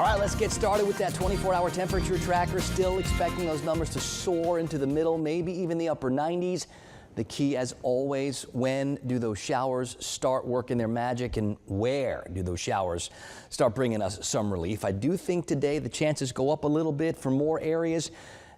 All right, let's get started with that 24-hour temperature tracker. Still expecting those numbers to soar into the middle, maybe even the upper 90s. The key, as always, when do those showers start working their magic, and where do those showers start bringing us some relief? I do think today the chances go up a little bit for more areas.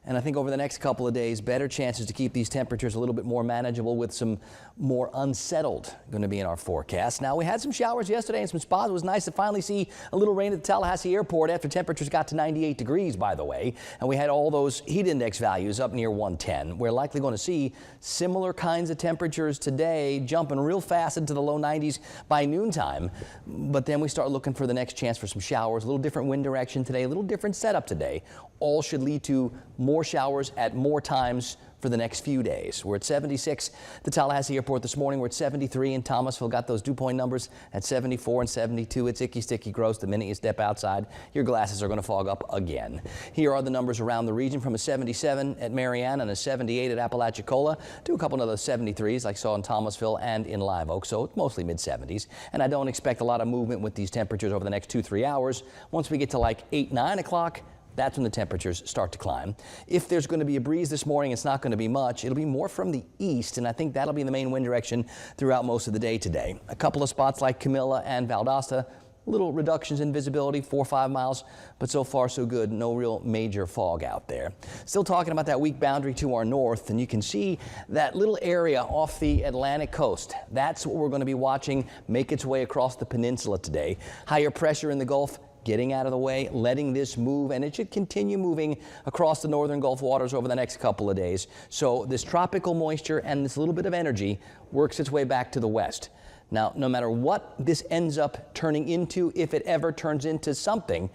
And I think over the next couple of days, better chances to keep these temperatures a little bit more manageable, with some more unsettled going to be in our forecast. Now, we had some showers yesterday in some spots. It was nice to finally see a little rain at the Tallahassee airport after temperatures got to 98 degrees, by the way. And we had all those heat index values up near 110. We're likely going to see similar kinds of temperatures today, jumping real fast into the low 90s by noontime. But then we start looking for the next chance for some showers. A little different wind direction today, a little different setup today. All should lead to more showers at more times for the next few days. We're at 76 at the Tallahassee airport this morning. We're at 73 in Thomasville. Got those dew point numbers at 74 and 72. It's icky, sticky, gross. The minute you step outside, your glasses are going to fog up again. Here are the numbers around the region, from a 77 at Marianne and a 78 at Apalachicola to a couple of other 73s like I saw in Thomasville and in Live Oak. So it's mostly mid-70s. And I don't expect a lot of movement with these temperatures over the next 2-3 hours. Once we get to like 8-9 o'clock, that's when the temperatures start to climb. If there's going to be a breeze this morning, it's not going to be much. It'll be more from the east, and I think that'll be the main wind direction throughout most of the day today. A couple of spots like Camilla and Valdosta, little reductions in visibility, 4 or 5 miles, but so far so good. No real major fog out there. Still talking about that weak boundary to our north, and you can see that little area off the Atlantic coast. That's what we're going to be watching make its way across the peninsula today. Higher pressure in the Gulf getting out of the way, letting this move, and it should continue moving across the northern Gulf waters over the next couple of days. So this tropical moisture and this little bit of energy works its way back to the west. Now, no matter what this ends up turning into, if it ever turns into something,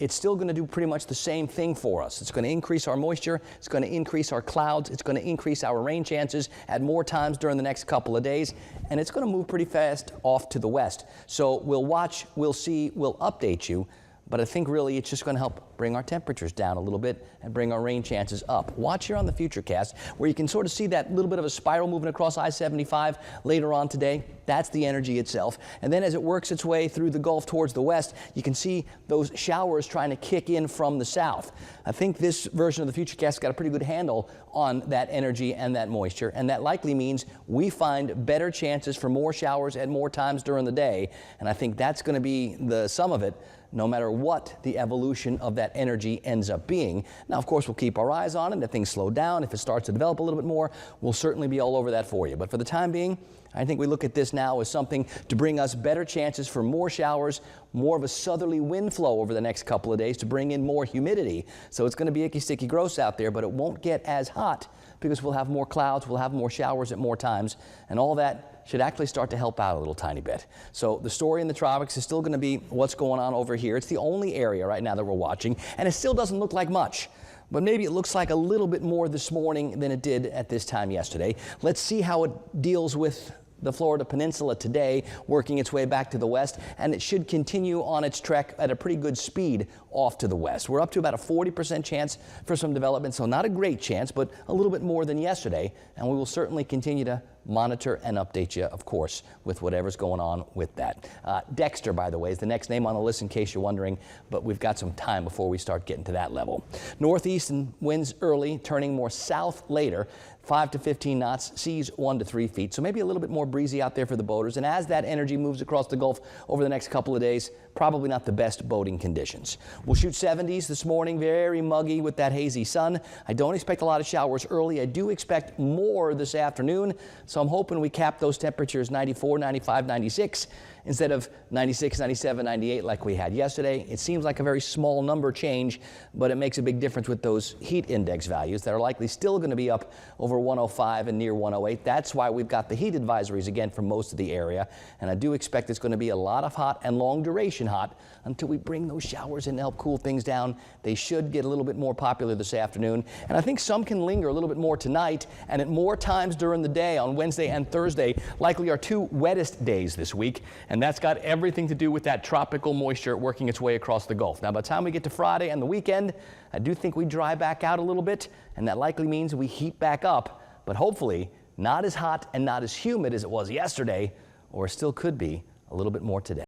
it's still going to do pretty much the same thing for us. It's going to increase our moisture, it's going to increase our clouds, it's going to increase our rain chances at more times during the next couple of days, and it's going to move pretty fast off to the west. So we'll watch, we'll see, we'll update you. But I think really it's just going to help bring our temperatures down a little bit and bring our rain chances up. Watch here on the Futurecast, where you can sort of see that little bit of a spiral moving across I-75 later on today. That's the energy itself. And then as it works its way through the Gulf towards the west, you can see those showers trying to kick in from the south. I think this version of the Futurecast got a pretty good handle on that energy and that moisture, and that likely means we find better chances for more showers at more times during the day. And I think that's going to be the sum of it, no matter what the evolution of that energy ends up being. Now, of course, we'll keep our eyes on it. If things slow down, if it starts to develop a little bit more, we'll certainly be all over that for you. But for the time being, I think we look at this now as something to bring us better chances for more showers, more of a southerly wind flow over the next couple of days to bring in more humidity. So it's going to be icky, sticky, gross out there, but it won't get as hot because we'll have more clouds, we'll have more showers at more times, and all that should actually start to help out a little tiny bit. So the story in the tropics is still going to be what's going on over here. It's the only area right now that we're watching, and it still doesn't look like much. But maybe it looks like a little bit more this morning than it did at this time yesterday. Let's see how it deals with the Florida Peninsula today, working its way back to the west, and it should continue on its trek at a pretty good speed off to the west. We're up to about a 40% chance for some development, so not a great chance, but a little bit more than yesterday, and we will certainly continue to monitor and update you, of course, with whatever's going on with that. Dexter, by the way, is the next name on the list in case you're wondering, but we've got some time before we start getting to that level. Northeast winds early, turning more south later. 5 to 15 knots, seas 1 to 3 feet. So maybe a little bit more breezy out there for the boaters. And as that energy moves across the Gulf over the next couple of days, probably not the best boating conditions. We'll shoot 70s this morning, very muggy with that hazy sun. I don't expect a lot of showers early. I do expect more this afternoon. So I'm hoping we cap those temperatures 94, 95, 96 instead of 96, 97, 98 like we had yesterday. It seems like a very small number change, but it makes a big difference with those heat index values that are likely still going to be up over 105 and near 108. That's why we've got the heat advisories again for most of the area. And I do expect it's going to be a lot of hot and long duration hot until we bring those showers in to help cool things down. They should get a little bit more popular this afternoon. And I think some can linger a little bit more tonight and at more times during the day on Wednesday and Thursday, likely our 2 wettest days this week. And that's got everything to do with that tropical moisture working its way across the Gulf. Now, by the time we get to Friday and the weekend, I do think we dry back out a little bit, and that likely means we heat back up, but hopefully not as hot and not as humid as it was yesterday, or still could be a little bit more today.